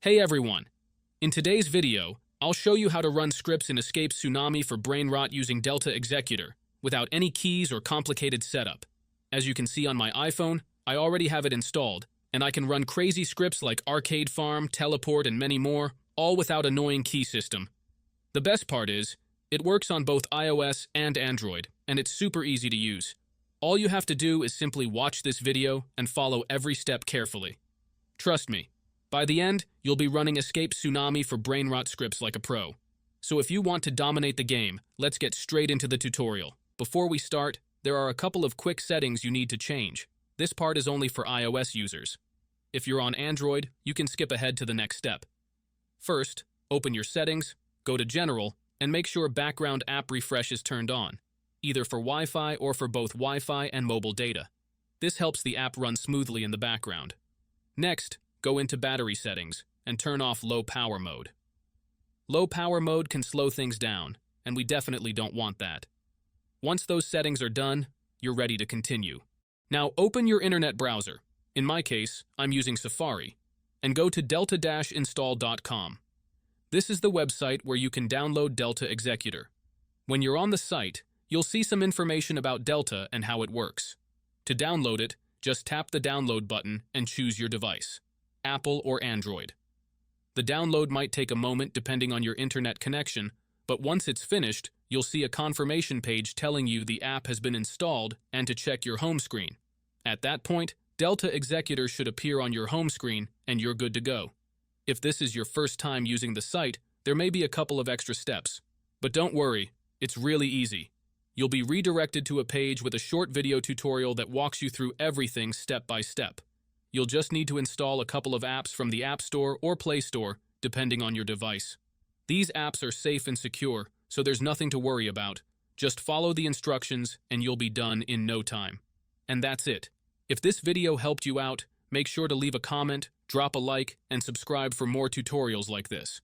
Hey everyone! In today's video, I'll show you how to run scripts in Escape Tsunami for Brainrot using Delta Executor, without any keys or complicated setup. As you can see on my iPhone, I already have it installed, and I can run crazy scripts like Arcade Farm, Teleport, and many more, all without annoying key system. The best part is, it works on both iOS and Android, and it's super easy to use. All you have to do is simply watch this video and follow every step carefully. Trust me. By the end, you'll be running Escape Tsunami for Brainrot scripts like a pro. So if you want to dominate the game, let's get straight into the tutorial. Before we start, there are a couple of quick settings you need to change. This part is only for iOS users. If you're on Android, you can skip ahead to the next step. First, open your settings, go to General, and make sure background app refresh is turned on, either for Wi-Fi or for both Wi-Fi and mobile data. This helps the app run smoothly in the background. Next, go into battery settings and turn off low power mode. Low power mode can slow things down, and we definitely don't want that. Once those settings are done, you're ready to continue. Now open your internet browser. In my case, I'm using Safari, and go to delta-install.com. This is the website where you can download Delta Executor. When you're on the site, you'll see some information about Delta and how it works. To download it, just tap the download button and choose your device. Apple or Android. The download might take a moment depending on your internet connection, but once it's finished, you'll see a confirmation page telling you the app has been installed and to check your home screen. At that point, Delta Executor should appear on your home screen and you're good to go. If this is your first time using the site, there may be a couple of extra steps. But don't worry, it's really easy. You'll be redirected to a page with a short video tutorial that walks you through everything step by step. You'll just need to install a couple of apps from the App Store or Play Store, depending on your device. These apps are safe and secure, so there's nothing to worry about. Just follow the instructions and you'll be done in no time. And that's it. If this video helped you out, make sure to leave a comment, drop a like, and subscribe for more tutorials like this.